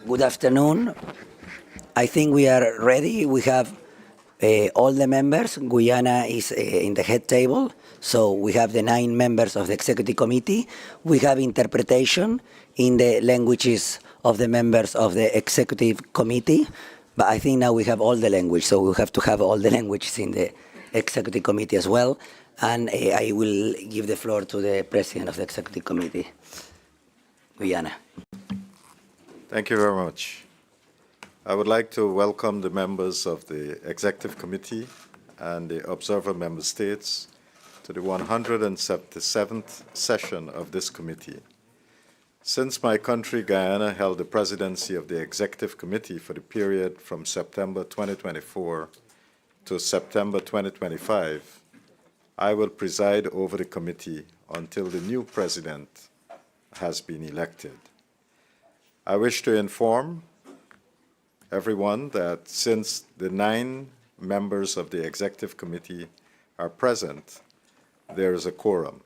Good afternoon. I think we are ready. We have all the members. Guyana is in the head table. So we have the 9 members of the executive committee. We have interpretation in the languages of the members of the executive committee. But I think now we have all the language. So we have to have all the languages in the executive committee as well. And I will give the floor to the president of the executive committee, Guyana. Thank you very much. I would like to welcome the members of the Executive Committee and the Observer Member States to the 177th session of this committee. Since my country, Guyana, held the presidency of the Executive Committee for the period from September 2024 to September 2025, I will preside over the committee until the new president has been elected. I wish to inform everyone that since the 9 members of the Executive Committee are present, there is a quorum.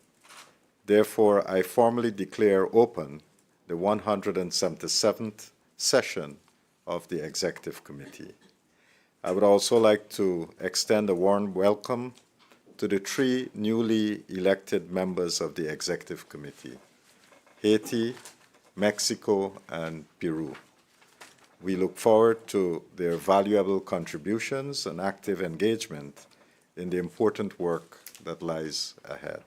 Therefore, I formally declare open the 177th session of the Executive Committee. I would also like to extend a warm welcome to the 3 newly elected members of the Executive Committee, Haiti, Mexico, and Peru. We look forward to their valuable contributions and active engagement in the important work that lies ahead.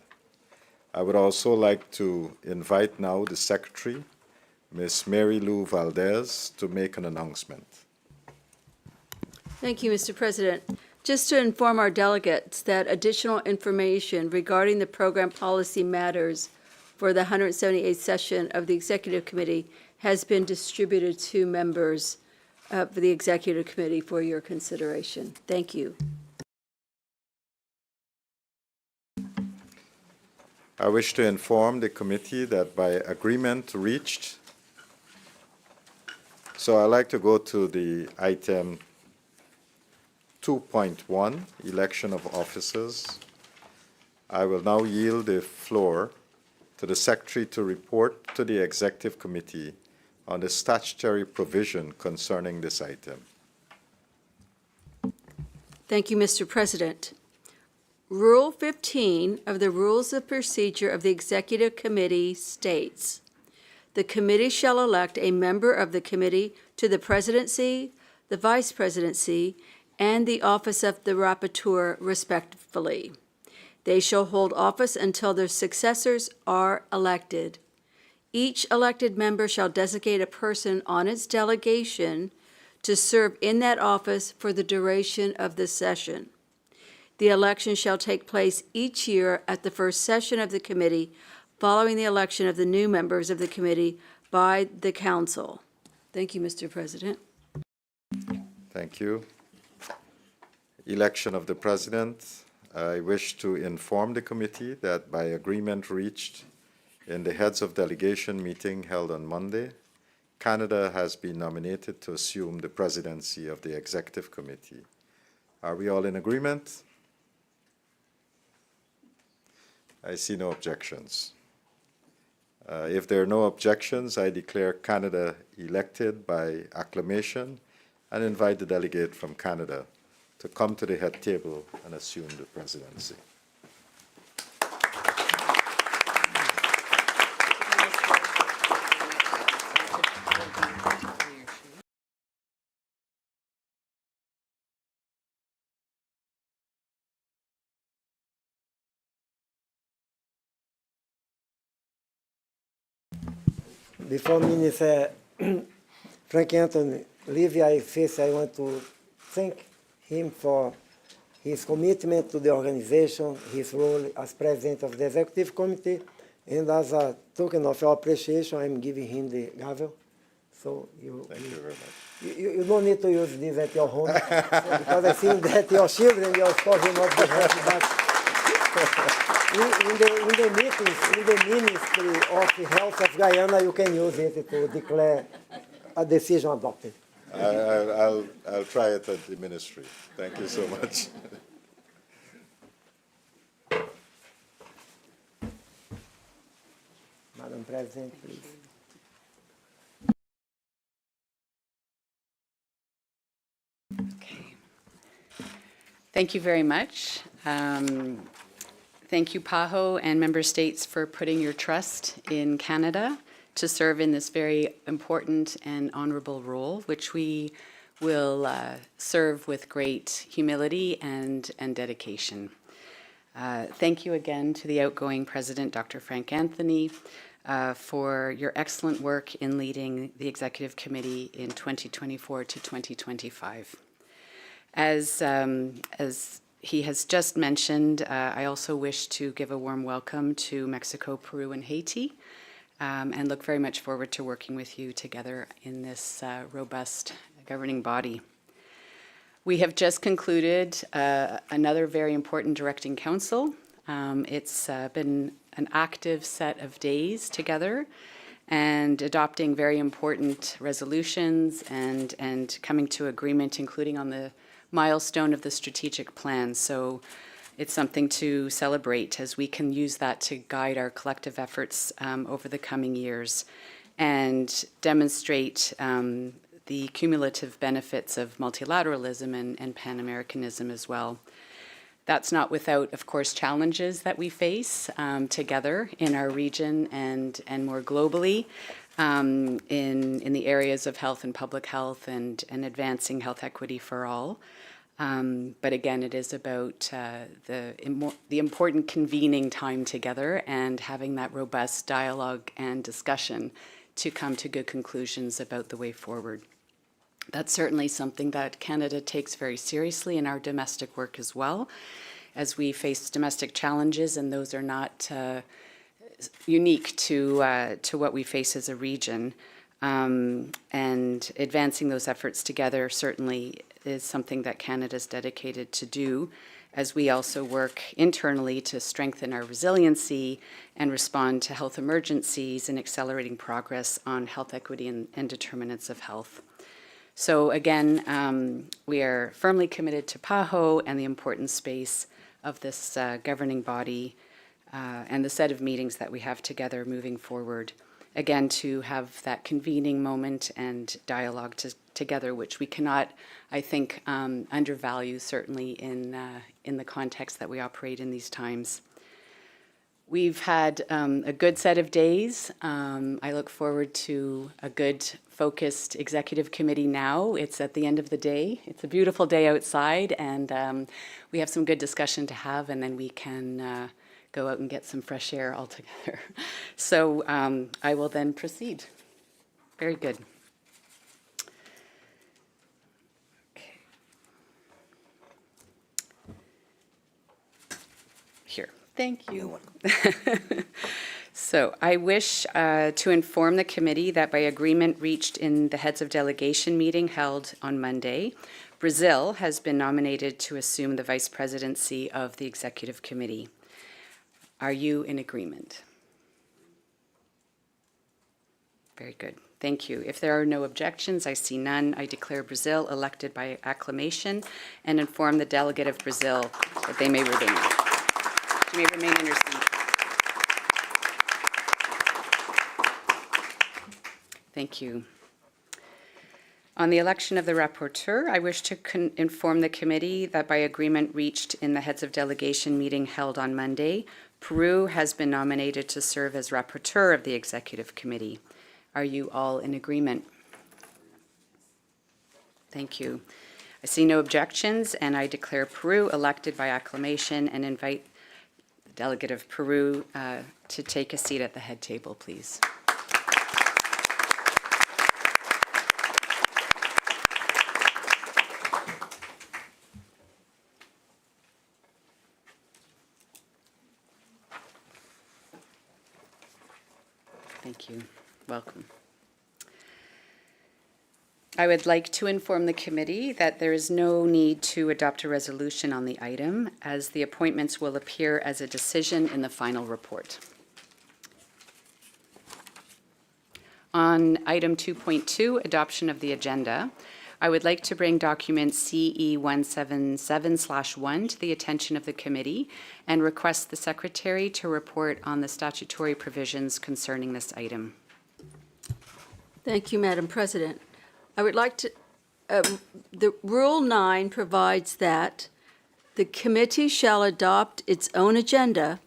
I would also like to invite now the Secretary, Ms. Mary Lou Valdez, to make an announcement. Thank you, Mr. President. Just to inform our delegates that additional information regarding the program policy matters for the 178th session of the Executive Committee has been distributed to members of the Executive Committee for your consideration. Thank you. I wish to inform the committee that by agreement reached, so I'd like to go to the item 2.1, election of officers. I will now yield the floor to the Secretary to report to the Executive Committee on the statutory provision concerning this item. Thank you, Mr. President. Rule 15 of the Rules of Procedure of the Executive Committee states, the committee shall elect a member of the committee to the presidency, the vice presidency, and the office of the rapporteur, respectively. They shall hold office until their successors are elected. Each elected member shall designate a person on its delegation to serve in that office for the duration of the session. The election shall take place each year at the first session of the committee following the election of the new members of the committee by the council. Thank you, Mr. President. Thank you. Election of the President. I wish to inform the committee that by agreement reached in the heads of delegation meeting held on Monday, Canada has been nominated to assume the presidency of the Executive Committee. Are we all in agreement? I see no objections. If there are no objections, I declare Canada elected by acclamation and invite the delegate from Canada to come to the head table and assume the presidency. Before Minister Frank Anthony leave, I want to thank him for his commitment to the organization, his role as president of the executive committee, and as a token of our appreciation, I'm giving him the gavel. So Thank you very much. You don't need to use this at your home, so, because I think that your children, your spouse will not be happy. But in the meetings, in the Ministry of Health of Guyana, you can use it to declare a decision adopted. I'll try it at the ministry. Thank you so much. Madam President, please. Thank you very much. Thank you, PAHO and member states, for putting your trust in Canada to serve in this very important and honorable role, which we will serve with great humility and dedication. Thank you again to the outgoing President, Dr. Frank Anthony, for your excellent work in leading the Executive Committee in 2024 to 2025. As he has just mentioned, I also wish to give a warm welcome to Mexico, Peru, and Haiti, and look very much forward to working with you together in this robust governing body. We have just concluded another very important directing council. It's been an active set of days together and adopting very important resolutions and coming to agreement, including on the milestone of the strategic plan. So it's something to celebrate, as we can use that to guide our collective efforts over the coming years and demonstrate the cumulative benefits of multilateralism and Pan-Americanism as well. That's not without, of course, challenges that we face together in our region and more globally in the areas of health and public health and advancing health equity for all. But again, it is about the important convening time together and having that robust dialogue and discussion to come to good conclusions about the way forward. That's certainly something that Canada takes very seriously in our domestic work as well, as we face domestic challenges, and those are not unique to what we face as a region. And advancing those efforts together certainly is something that Canada is dedicated to do, as we also work internally to strengthen our resiliency and respond to health emergencies and accelerating progress on health equity and determinants of health. So again, we are firmly committed to PAHO and the important space of this governing body and the set of meetings that we have together moving forward. Again, to have that convening moment and dialogue together, which we cannot, I think, undervalue, certainly in the context that we operate in these times. We've had a good set of days. I look forward to a good, focused executive committee now. It's at the end of the day. It's a beautiful day outside, and we have some good discussion to have, and then we can go out and get some fresh air all together. So I will then proceed. Very good. Okay. Here. Thank you. So I wish to inform the committee that by agreement reached in the heads of delegation meeting held on Monday, Brazil has been nominated to assume the vice presidency of the executive committee. Are you in agreement? Very good. Thank you. If there are no objections, I see none. I declare Brazil elected by acclamation and inform the delegate of Brazil that they may remain. You may remain in your seat. Thank you. On the election of the rapporteur, I wish to inform the committee that by agreement reached in the heads of delegation meeting held on Monday, Peru has been nominated to serve as rapporteur of the executive committee. Are you all in agreement? Thank you. I see no objections, and I declare Peru elected by acclamation and invite the delegate of Peru to take a seat at the head table, please. Thank you. Welcome. I would like to inform the committee that there is no need to adopt a resolution on the item, as the appointments will appear as a decision in the final report. On item 2.2, adoption of the agenda, I would like to bring document CE 177/1 to the attention of the committee and request the secretary to report on the statutory provisions concerning this item. Thank you, Madam President. I would like to, the Rule 9 provides that The committee shall adopt its own agenda,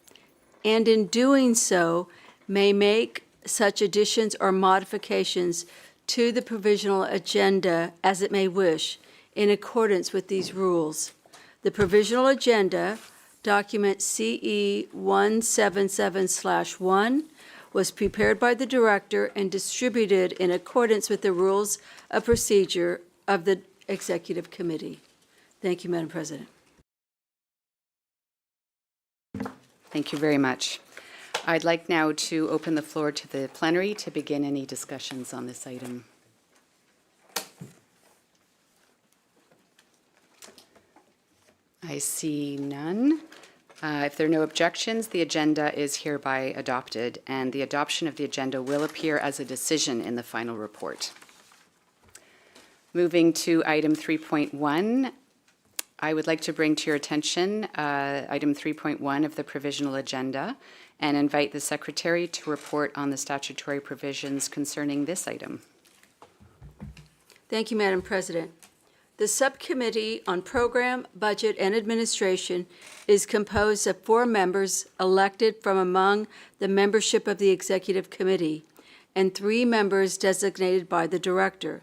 and in doing so, may make such additions or modifications to the provisional agenda as it may wish, in accordance with these rules. The provisional agenda, document CE 177/1, was prepared by the director and distributed in accordance with the rules of procedure of the Executive Committee. Thank you, Madam President. Thank you very much. I'd like now to open the floor to the plenary to begin any discussions on this item. I see none. If there are no objections, the agenda is hereby adopted, and the adoption of the agenda will appear as a decision in the final report. Moving to item 3.1, I would like to bring to your attention item 3.1 of the provisional agenda and invite the Secretary to report on the statutory provisions concerning this item. Thank you, Madam President. The Subcommittee on Program, Budget, and Administration is composed of 4 members elected from among the membership of the Executive Committee and 3 members designated by the Director.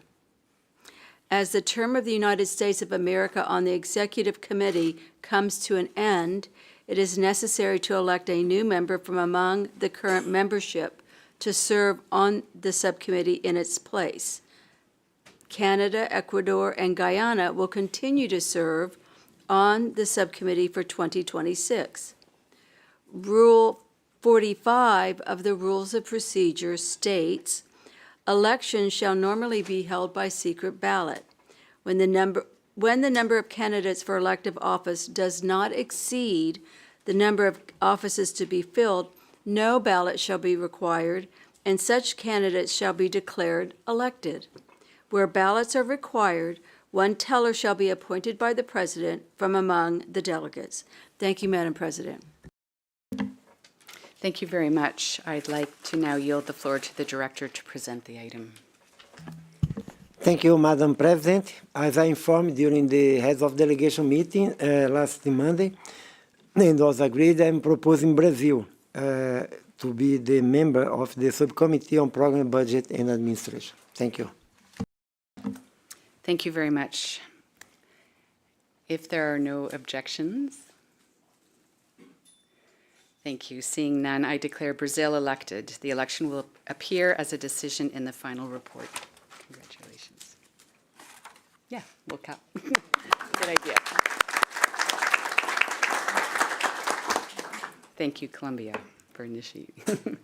As the term of the United States of America on the Executive Committee comes to an end, it is necessary to elect a new member from among the current membership to serve on the subcommittee in its place. Canada, Ecuador, and Guyana will continue to serve on the subcommittee for 2026. Rule 45 of the Rules of Procedure states, elections shall normally be held by secret ballot. When the number of candidates for elective office does not exceed the number of offices to be filled, no ballot shall be required, and such candidates shall be declared elected. Where ballots are required, one teller shall be appointed by the President from among the delegates. Thank you, Madam President. Thank you very much. I'd like to now yield the floor to the Director to present the item. Thank you, Madam President. As I informed during the Heads of Delegation meeting last Monday, it was agreed I'm proposing Brazil to be the member of the Subcommittee on Program, Budget, and Administration. Thank you. Thank you very much. If there are no objections, thank you. Seeing none, I declare Brazil elected. The election will appear as a decision in the final report. Congratulations. Yeah, we'll clap. Good idea. Thank you, Colombia, for initiating.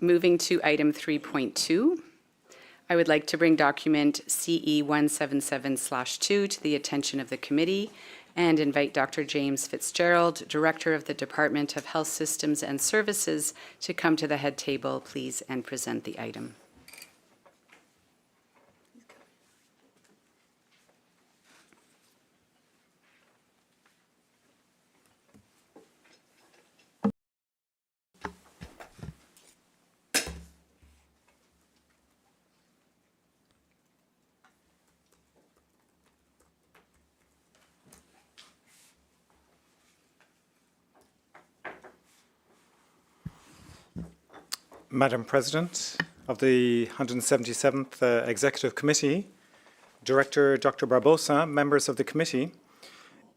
Moving to item 3.2. I would like to bring document CE 177/2 to the attention of the committee and invite Dr. James Fitzgerald, Director of the Department of Health Systems and Services, to come to the head table, please, and present the item. Madam President of the 177th Executive Committee, Director Dr. Barbosa, members of the committee,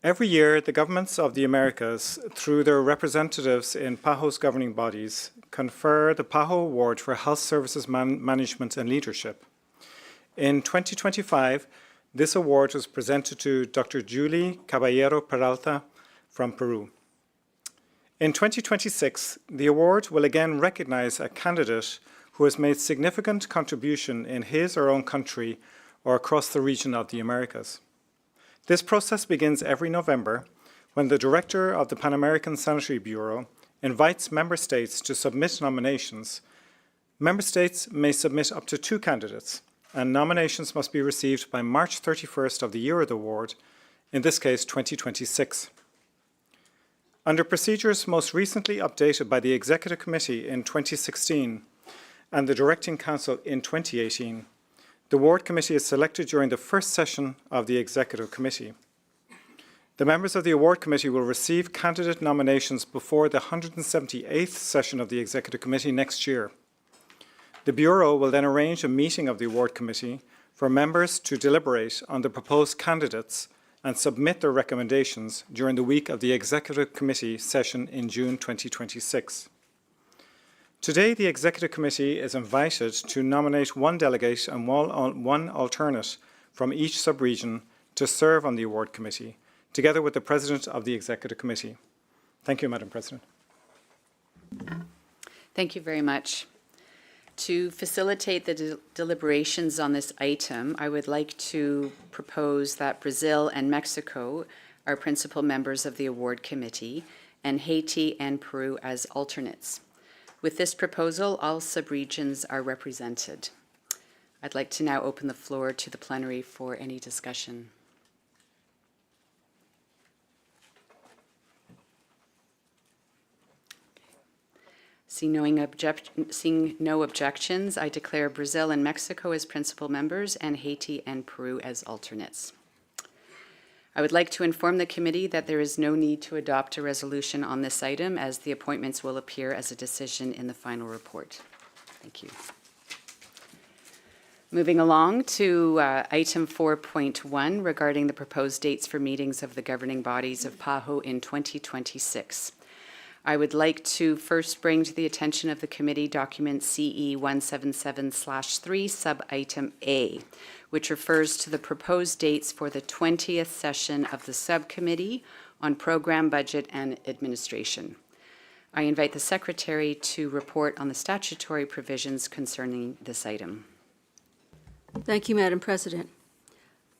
every year the governments of the Americas, through their representatives in PAHO's governing bodies, confer the PAHO Award for Health Services Management and Leadership. In 2025, this award was presented to Dr. Julie Caballero Peralta from Peru. In 2026, the award will again recognize a candidate who has made significant contribution in his or own country or across the region of the Americas. This process begins every November when the Director of the Pan American Sanitary Bureau invites member states to submit nominations. Member states may submit up to 2 candidates, and nominations must be received by March 31st of the year of the award, in this case 2026. Under procedures most recently updated by the Executive Committee in 2016 and the Directing Council in 2018, the Award Committee is selected during the first session of the Executive Committee. The members of the Award Committee will receive candidate nominations before the 178th session of the Executive Committee next year. The Bureau will then arrange a meeting of the Award Committee for members to deliberate on the proposed candidates and submit their recommendations during the week of the Executive Committee session in June 2026. Today, the Executive Committee is invited to nominate one delegate and one alternate from each sub-region to serve on the Award Committee, together with the President of the Executive Committee. Thank you, Madam President. Thank you very much. To facilitate the deliberations on this item, I would like to propose that Brazil and Mexico are principal members of the Award Committee and Haiti and Peru as alternates. With this proposal, all subregions are represented. I'd like to now open the floor to the plenary for any discussion. Seeing no objections, I declare Brazil and Mexico as principal members and Haiti and Peru as alternates. I would like to inform the committee that there is no need to adopt a resolution on this item, as the appointments will appear as a decision in the final report. Thank you. Moving along to item 4.1 regarding the proposed dates for meetings of the governing bodies of PAHO in 2026. I would like to first bring to the attention of the committee document CE 177/3 sub-item A, which refers to the proposed dates for the 20th session of the subcommittee on program, budget, and administration. I invite the secretary to report on the statutory provisions concerning this item. Thank you, Madam President.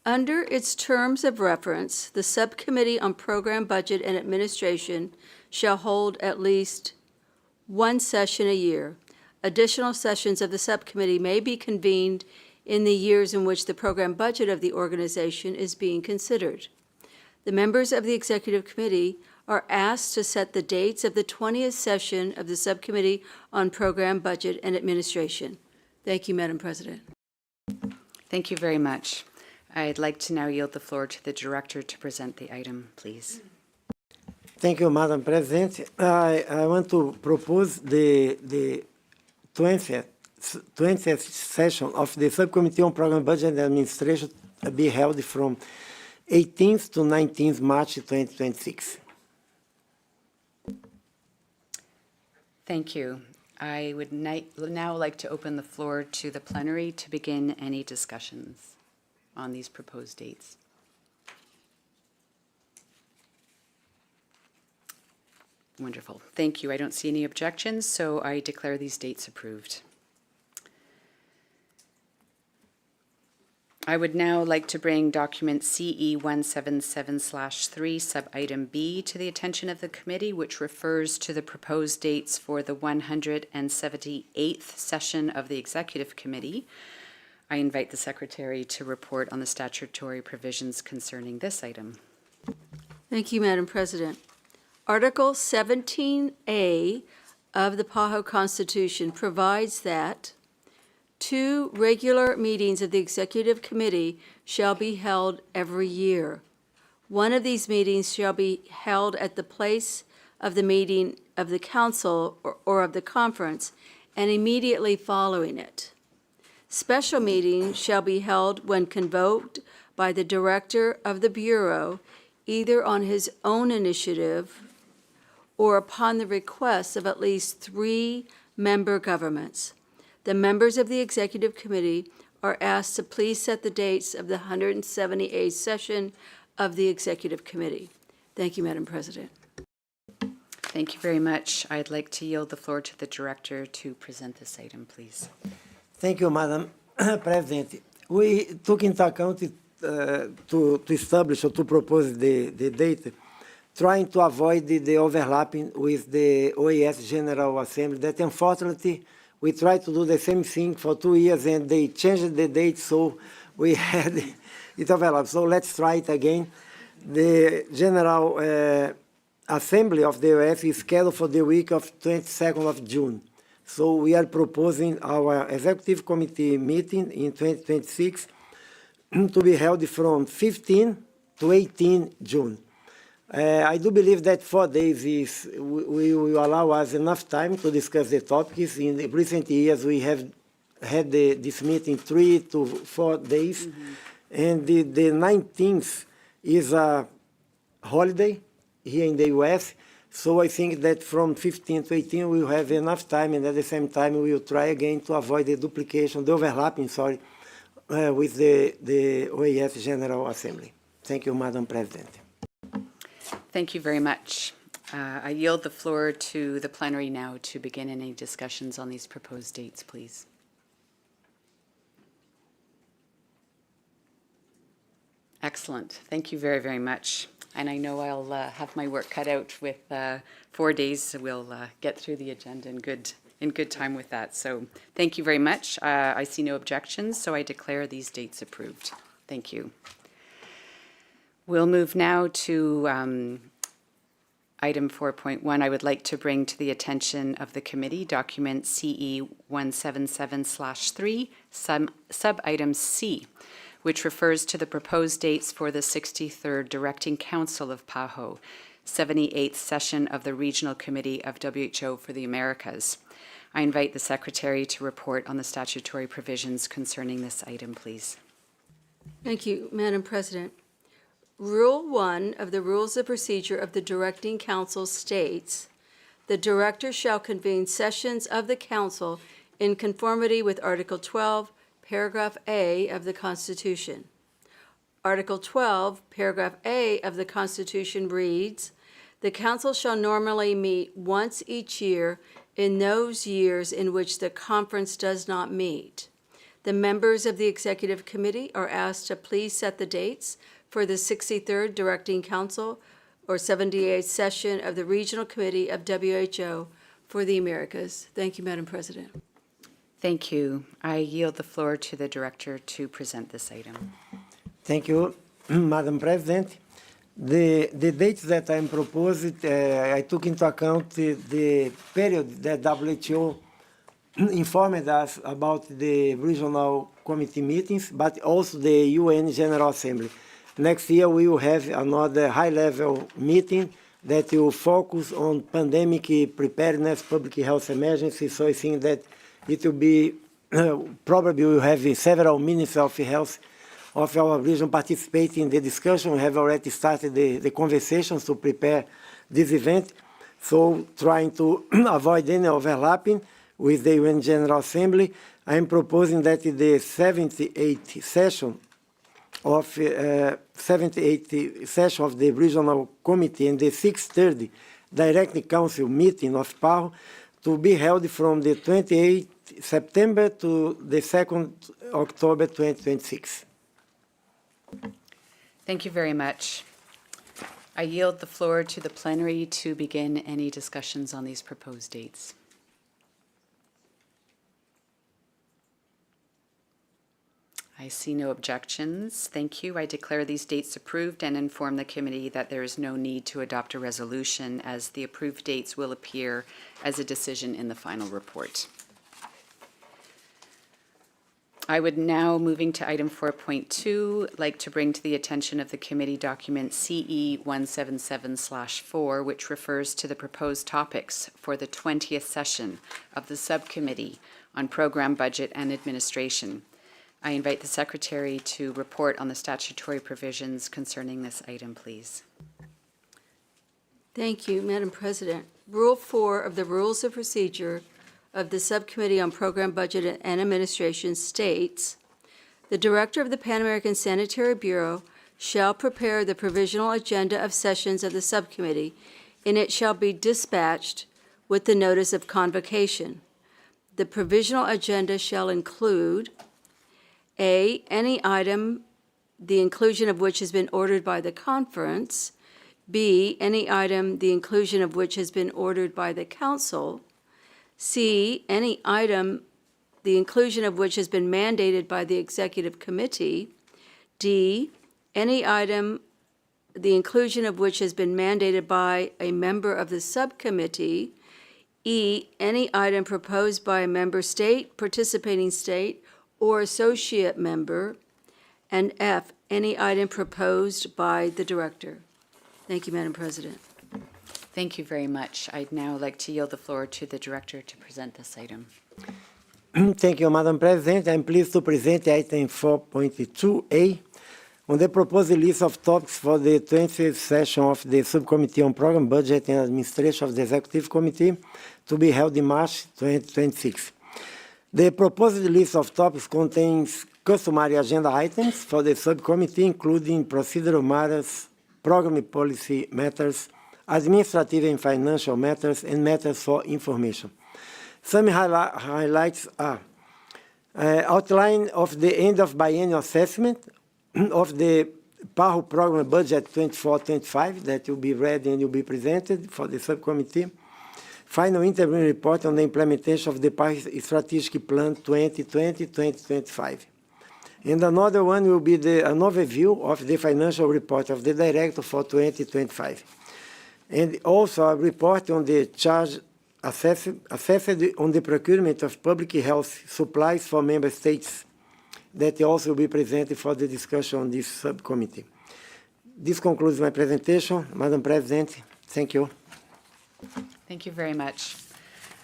Under its terms of reference, the Subcommittee on Program, Budget, and Administration shall hold at least one session a year. Additional sessions of the subcommittee may be convened in the years in which the program budget of the organization is being considered. The members of the Executive Committee are asked to set the dates of the 20th session of the Subcommittee on Program, Budget, and Administration. Thank you, Madam President. Thank you very much. I'd like to now yield the floor to the director to present the item, please. Thank you, Madam President. I want to propose the 20th session of the Subcommittee on Program, Budget, and Administration be held from 18th to 19th March 2026. Thank you. I would now like to open the floor to the plenary to begin any discussions on these proposed dates. Wonderful. Thank you. I don't see any objections, so I declare these dates approved. I would now like to bring document CE 177/3 sub-item B to the attention of the committee, which refers to the proposed dates for the 178th session of the Executive Committee. I invite the Secretary to report on the statutory provisions concerning this item. Thank you, Madam President. Article 17A of the PAHO Constitution provides that 2 regular meetings of the Executive Committee shall be held every year. One of these meetings shall be held at the place of the meeting of the Council or of the Conference and immediately following it. Special meetings shall be held when convoked by the Director of the Bureau, either on his own initiative or upon the request of at least 3 member governments. The members of the Executive Committee are asked to please set the dates of the 178th session of the Executive Committee. Thank you, Madam President. Thank you very much. I'd like to yield the floor to the Director to present this item, please. Thank you, Madam President. We took into account to establish or to propose the date, trying to avoid the overlapping with the OAS General Assembly, that unfortunately we tried to do the same thing for 2 years and they changed the date, so we had it overlapped. So let's try it again. The General Assembly of the OAS is scheduled for the week of 22nd of June. So we are proposing our Executive Committee meeting in 2026 to be held from 15 to 18 June. I do believe that 4 days we will allow us enough time to discuss the topics. In the recent years, we have had this meeting 3 to 4 days, and the 19th is a holiday here in the U.S., so I think that from 15 to 18 we will have enough time, and at the same time we will try again to avoid the duplication, the overlapping, with the OAS General Assembly. Thank you, Madam President. Thank you very much. I yield the floor to the plenary now to begin any discussions on these proposed dates, please. Excellent. Thank you very, very much. And I know I'll have my work cut out with 4 days, so we'll get through the agenda in good time with that. So thank you very much. I see no objections, so I declare these dates approved. Thank you. We'll move now to item 4.1. I would like to bring to the attention of the committee document CE 177/3, sub-item C, which refers to the proposed dates for the 63rd Directing Council of PAHO, 78th session of the Regional Committee of WHO for the Americas. I invite the Secretary to report on the statutory provisions concerning this item, please. Thank you, Madam President. Rule 1 of the Rules of Procedure of the Directing Council states, "The Director shall convene sessions of the Council in conformity with Article 12, Paragraph A of the Constitution." Article 12, Paragraph A of the Constitution reads, "The Council shall normally meet once each year in those years in which the conference does not meet." The members of the Executive Committee are asked to please set the dates for the 63rd Directing Council or 78th session of the Regional Committee of WHO for the Americas. Thank you, Madam President. Thank you. I yield the floor to the Director to present this item. Thank you, Madam President. The dates that I'm proposing, I took into account the period that WHO informed us about the regional committee meetings, but also the UN General Assembly. Next year, we will have another high-level meeting that will focus on pandemic preparedness, public health emergency. So I think that it will be, probably we'll have several ministers of health of our region participating in the discussion. We have already started the conversations to prepare this event. So trying to avoid any overlapping with the UN General Assembly, I am proposing that the 78th session of the Regional Committee and the 630 Directing Council meeting of PAHO to be held from the 28th September to the 2nd October 2026. Thank you very much. I yield the floor to the plenary to begin any discussions on these proposed dates. I see no objections. Thank you. I declare these dates approved and inform the committee that there is no need to adopt a resolution, as the approved dates will appear as a decision in the final report. I would now, moving to item 4.2, like to bring to the attention of the committee document CE 177/4, which refers to the proposed topics for the 20th session of the Subcommittee on Program Budget and Administration. I invite the Secretary to report on the statutory provisions concerning this item, please. Thank you, Madam President. Rule 4 of the Rules of Procedure of the Subcommittee on Program Budget and Administration states, "The Director of the Pan American Sanitary Bureau shall prepare the provisional agenda of sessions of the subcommittee, and it shall be dispatched with the notice of convocation. The provisional agenda shall include A, any item the inclusion of which has been ordered by the conference, B, any item the inclusion of which has been ordered by the council, C, any item the inclusion of which has been mandated by the executive committee, D, any item the inclusion of which has been mandated by a member of the subcommittee, E, any item proposed by a member state, participating state, or associate member, and F, any item proposed by the director." Thank you, Madam President. Thank you very much. I'd now like to yield the floor to the Director to present this item. Thank you, Madam President. I'm pleased to present item 4.2A on the proposed list of topics for the 20th session of the Subcommittee on Program, Budget and Administration of the Executive Committee to be held in March 2026. The proposed list of topics contains customary agenda items for the subcommittee, including procedural matters, program policy matters, administrative and financial matters, and matters for information. Some highlights are outline of the end of biennial assessment of the PAHO program budget 24-25 that will be read and will be presented for the subcommittee. Final interim report on the implementation of the PAHO strategic plan 2020-2025. And another one will be an overview of the financial report of the director for 2025. And also a report on the charge assessed on the procurement of public health supplies for member states that also will be presented for the discussion on this subcommittee. This concludes my presentation. Madam President, thank you. Thank you very much.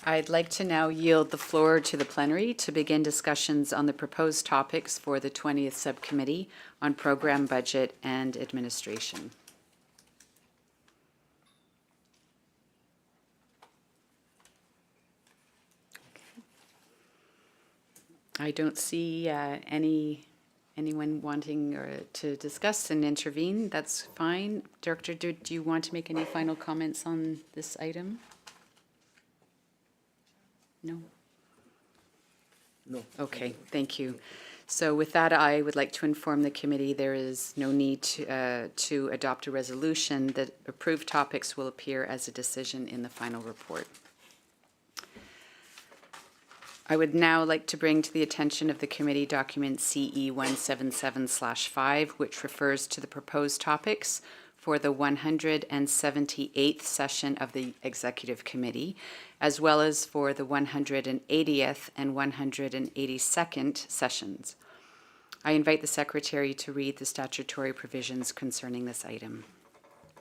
I'd like to now yield the floor to the plenary to begin discussions on the proposed topics for the 20th Subcommittee on Program, Budget, and Administration. I don't see anyone wanting to discuss and intervene. That's fine. Director, do you want to make any final comments on this item? No? No. Okay, thank you. So with that, I would like to inform the committee there is no need to adopt a resolution. The approved topics will appear as a decision in the final report. I would now like to bring to the attention of the committee document CE 177/5, which refers to the proposed topics for the 178th session of the Executive Committee, as well as for the 180th and 182nd sessions. I invite the Secretary to read the statutory provisions concerning this item.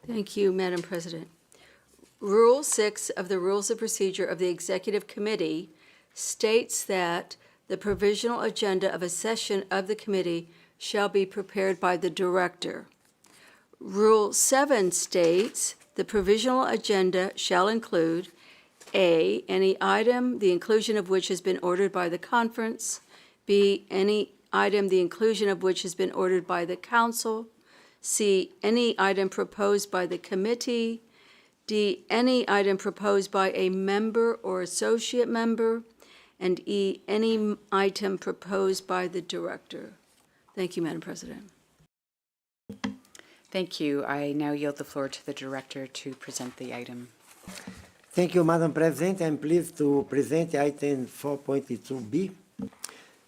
Thank you, Madam President. Rule 6 of the Rules of Procedure of the Executive Committee states that the provisional agenda of a session of the committee shall be prepared by the director. Rule 7 states the provisional agenda shall include A, any item the inclusion of which has been ordered by the conference, B, any item the inclusion of which has been ordered by the council, C, any item proposed by the committee, D, any item proposed by a member or associate member, and E, any item proposed by the director. Thank you, Madam President. Thank you. I now yield the floor to the Director to present the item. Thank you, Madam President. I'm pleased to present item 4.2B,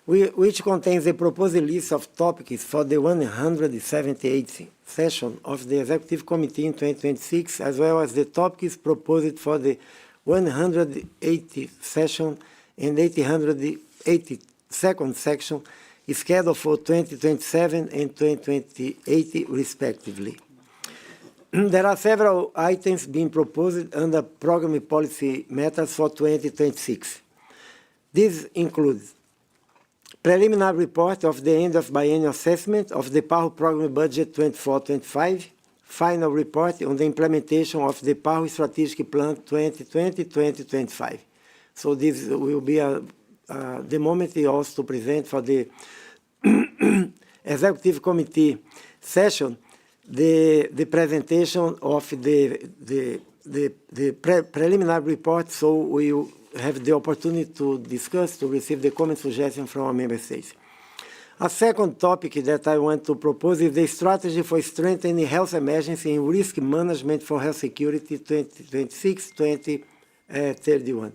which contains a proposed list of topics for the 178th session of the Executive Committee in 2026, as well as the topics proposed for the 180th session and 882nd section is scheduled for 2027 and 2028, respectively. There are several items being proposed under Program Policy Matters for 2026. These include preliminary report of the end of biennial assessment of the PAHO Program Budget 24-25, final report on the implementation of the PAHO Strategic Plan 2020-2025. So this will be the moment also to present for the Executive Committee session the presentation of the preliminary report, so we will have the opportunity to discuss, to receive the comment suggestion from our member states. A second topic that I want to propose is the strategy for strengthening health emergency and risk management for health security 2026-2031.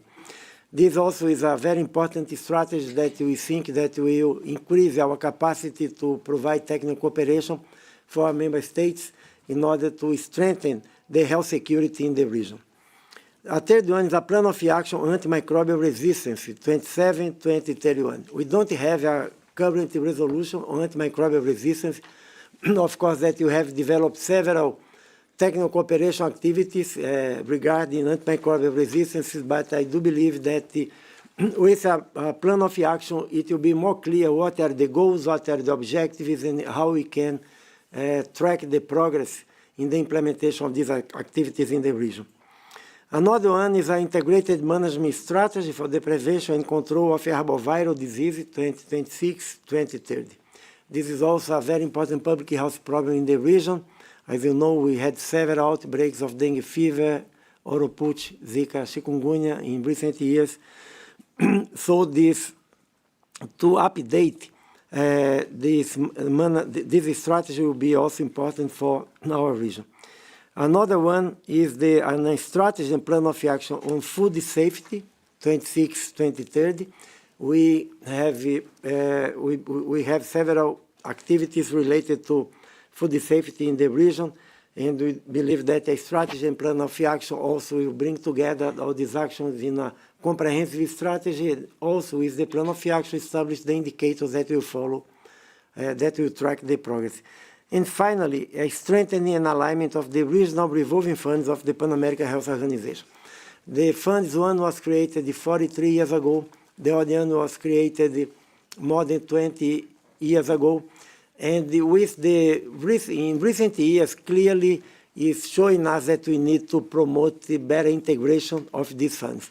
This also is a very important strategy that we think that will increase our capacity to provide technical cooperation for our member states in order to strengthen the health security in the region. A third one is a plan of action on antimicrobial resistance, 27-2031. We don't have a current resolution on antimicrobial resistance. Of course, that you have developed several technical cooperation activities regarding antimicrobial resistances, but I do believe that with a plan of action, it will be more clear what are the goals, what are the objectives, and how we can track the progress in the implementation of these activities in the region. Another one is an integrated management strategy for the prevention and control of arboviral disease 2026-2030. This is also a very important public health problem in the region. As you know, we had several outbreaks of dengue fever, oropouche, Zika, chikungunya in recent years. So this, to update this strategy will be also important for our region. Another one is a strategy and plan of action on food safety, 2026-2030. We have several activities related to food safety in the region, and we believe that a strategy and plan of action also will bring together all these actions in a comprehensive strategy. Also, with the plan of action, establish the indicators that will follow, that will track the progress. And finally, a strengthening and alignment of the regional revolving funds of the Pan American Health Organization. The funds, one was created 43 years ago, the other one was created more than 20 years ago, and in recent years, clearly is showing us that we need to promote the better integration of these funds.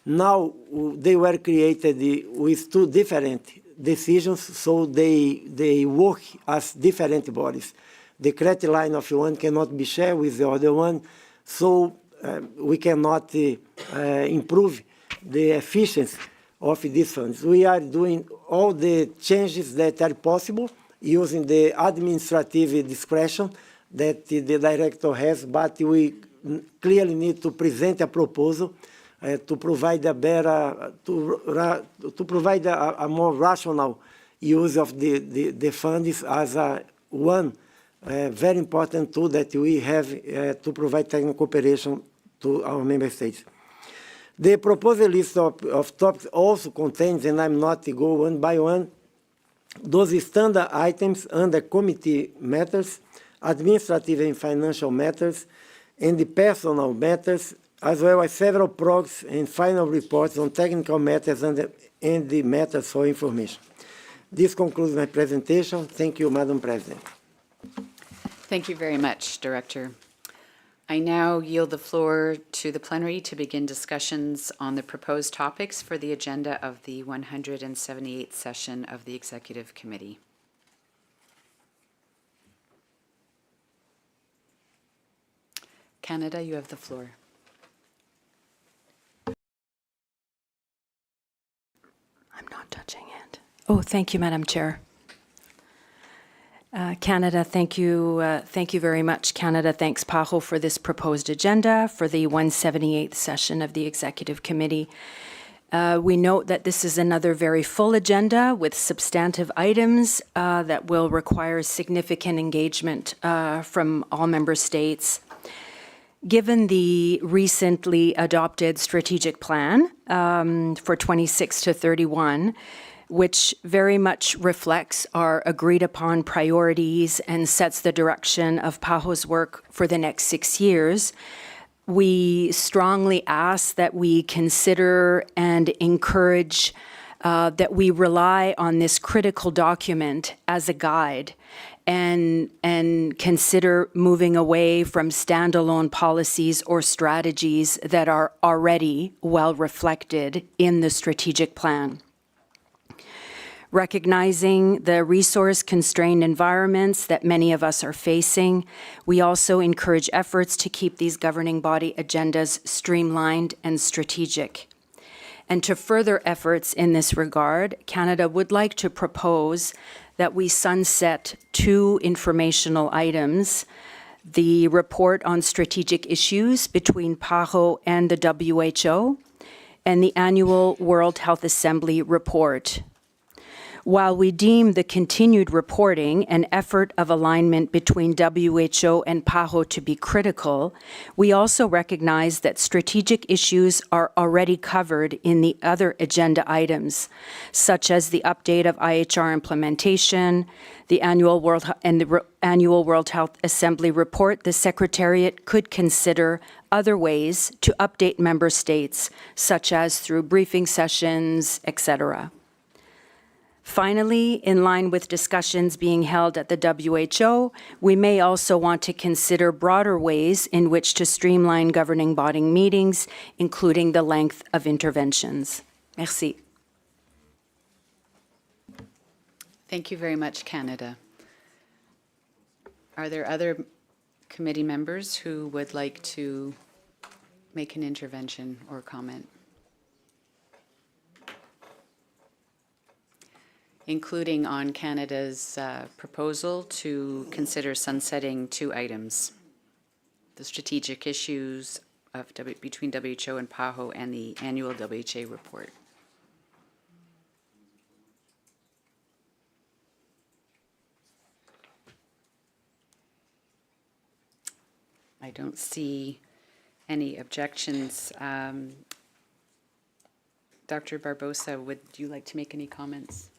Now, they were created with two different decisions, so they work as different bodies. The credit line of one cannot be shared with the other one, so we cannot improve the efficiency of these funds. We are doing all the changes that are possible using the administrative discretion that the director has, but we clearly need to present a proposal to provide a better, to provide a more rational use of the funds as one very important tool that we have to provide technical cooperation to our member states. The proposal list of topics also contains, and I'm not to go one by one, those standard items under committee matters, administrative and financial matters, and the personal matters, as well as several progs and final reports on technical matters and the matters for information. This concludes my presentation. Thank you, Madam President. Thank you very much, Director. I now yield the floor to the plenary to begin discussions on the proposed topics for the agenda of the 178th session of the Executive Committee. Canada, you have the floor. I'm not touching it. Oh, thank you, Madam Chair. Canada, thank you very much. Canada thanks PAHO for this proposed agenda for the 178th session of the Executive Committee. We note that this is another very full agenda with substantive items that will require significant engagement from all member states. Given the recently adopted strategic plan for 26 to 31, which very much reflects our agreed upon priorities and sets the direction of PAHO's work for the next 6 years, we strongly ask that we consider and encourage that we rely on this critical document as a guide and consider moving away from standalone policies or strategies that are already well reflected in the strategic plan. Recognizing the resource-constrained environments that many of us are facing, we also encourage efforts to keep these governing body agendas streamlined and strategic. And to further efforts in this regard, Canada would like to propose that we sunset 2 informational items: the report on strategic issues between PAHO and the WHO, and the annual World Health Assembly report. While we deem the continued reporting and effort of alignment between WHO and PAHO to be critical, we also recognize that strategic issues are already covered in the other agenda items, such as the update of IHR implementation, the annual World Health Assembly report. The Secretariat could consider other ways to update member states, such as through briefing sessions, etc. Finally, in line with discussions being held at the WHO, we may also want to consider broader ways in which to streamline governing body meetings, including the length of interventions. Merci. Thank you very much, Canada. Are there other committee members who would like to make an intervention or comment? Including on Canada's proposal to consider sunsetting 2 items, the strategic issues of between WHO and PAHO and the annual WHA report. I don't see any objections. Dr. Barbosa, would you like to make any comments?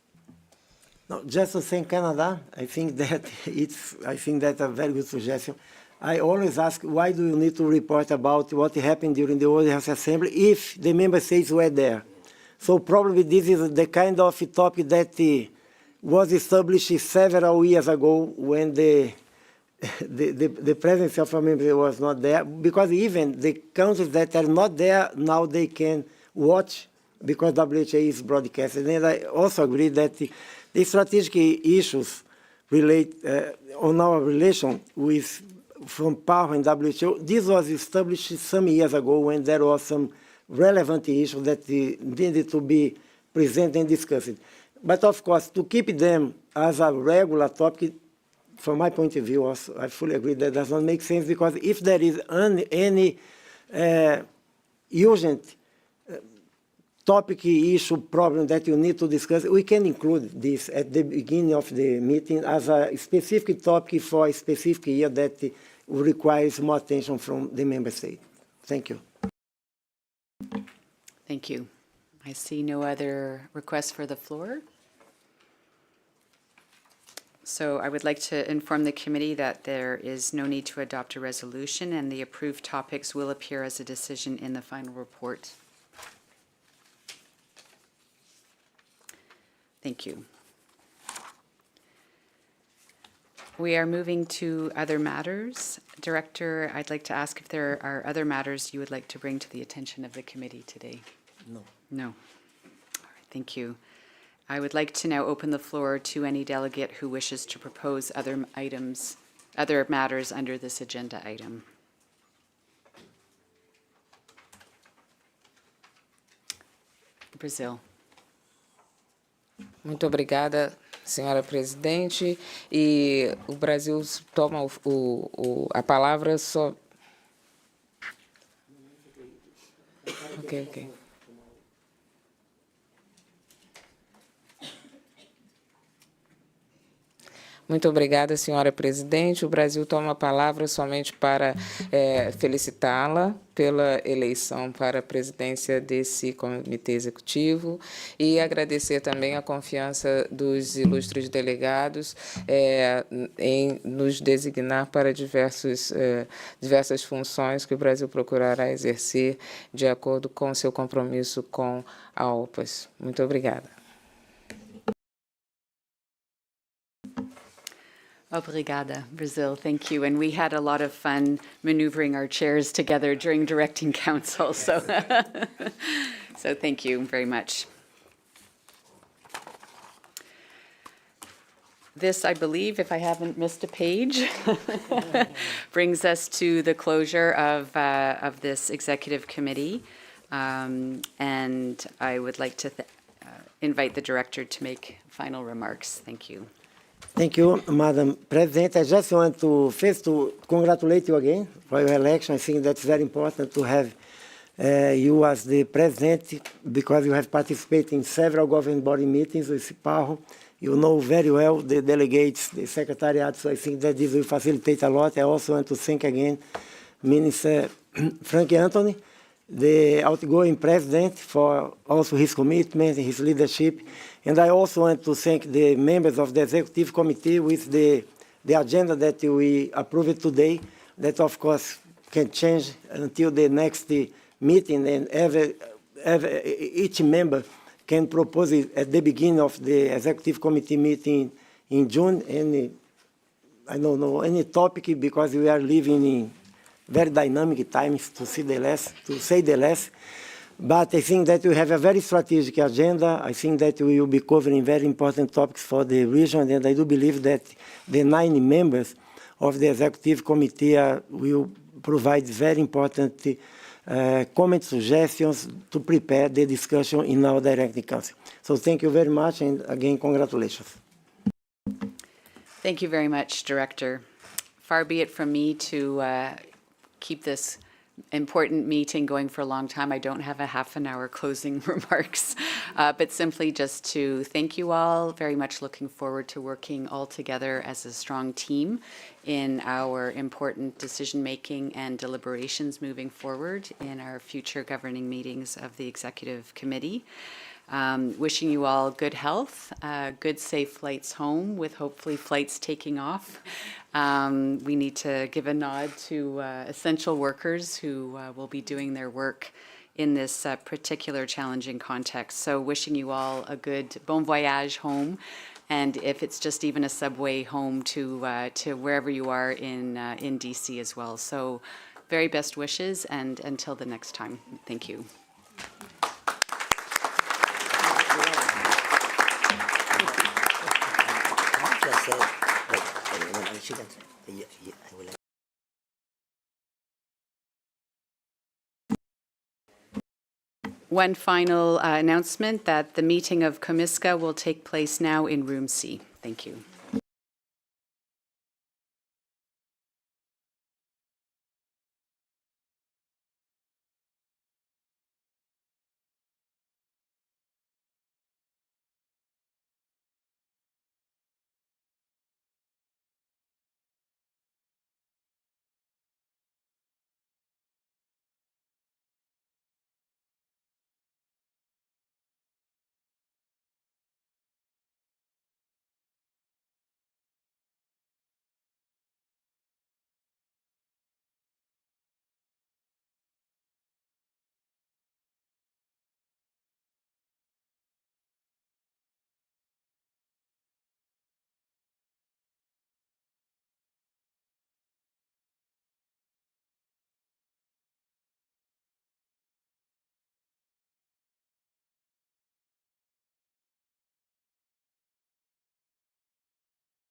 No, just to thank Canada, I think that's a very good suggestion. I always ask, why do you need to report about what happened during the World Health Assembly if the member states were there? So probably this is the kind of topic that was established several years ago when the presence of a member was not there, because even the countries that are not there, now they can watch because WHO is broadcasted. And I also agree that the strategic issues relate on our relation with from PAHO and WHO. This was established some years ago when there was some relevant issues that needed to be presented and discussed. But of course, to keep them as a regular topic, from my point of view, also, I fully agree that does not make sense, because if there is any urgent topic, issue, problem that you need to discuss, we can include this at the beginning of the meeting as a specific topic for a specific year that requires more attention from the member state. Thank you. Thank you. I see no other requests for the floor. So I would like to inform the committee that there is no need to adopt a resolution, and the approved topics will appear as a decision in the final report. Thank you. We are moving to other matters. Director, I'd like to ask if there are other matters you would like to bring to the attention of the committee today. No. No. All right, thank you. I would like to now open the floor to any delegate who wishes to propose other items, other matters under this agenda item. Brazil. Muito obrigada, senhora presidente. E o Brasil toma a palavra só. Ok. Muito obrigada, senhora presidente. O Brasil toma a palavra somente para felicitá-la pela eleição para a presidência desse comitê executivo e agradecer também a confiança dos ilustres delegados em nos designar para diversas funções que o Brasil procurará exercer de acordo com seu compromisso com a OPAS. Muito obrigada. Obrigada, Brazil. Thank you. And we had a lot of fun maneuvering our chairs together during directing council. So, so thank you very much. This, I believe, if I haven't missed a page, brings us to the closure of this executive committee. And I would like to invite the director to make final remarks. Thank you. Thank you, Madam President. I just want to first to congratulate you again for your election. I think that's very important to have You as the president, because you have participated in several governing body meetings with PAHO, you know very well the delegates, the secretariat, so I think that this will facilitate a lot. I also want to thank again Minister Frank Anthony, the outgoing president, for also his commitment, his leadership. And I also want to thank the members of the executive committee with the agenda that we approved today, that of course can change until the next meeting, and each member can propose it at the beginning of the executive committee meeting in June, I don't know, any topic, because we are living in very dynamic times, to say the less. But I think that we have a very strategic agenda. I think that we will be covering very important topics for the region, and I do believe that the 9 members of the executive committee will provide very important comments, suggestions to prepare the discussion in our directing council. So thank you very much, and again, congratulations. Thank you very much, Director. Far be it from me to keep this important meeting going for a long time. I don't have a half an hour closing remarks, but simply just to thank you all. Very much looking forward to working all together as a strong team in our important decision-making and deliberations moving forward in our future governing meetings of the Executive Committee. Wishing you all good health, good safe flights home, with hopefully flights taking off. We need to give a nod to essential workers who will be doing their work in this particular challenging context. So wishing you all a good bon voyage home, and if it's just even a subway home to wherever you are in DC as well. So very best wishes, and until the next time, thank you. One final announcement that the meeting of Commisca will take place now in Room C. Thank you.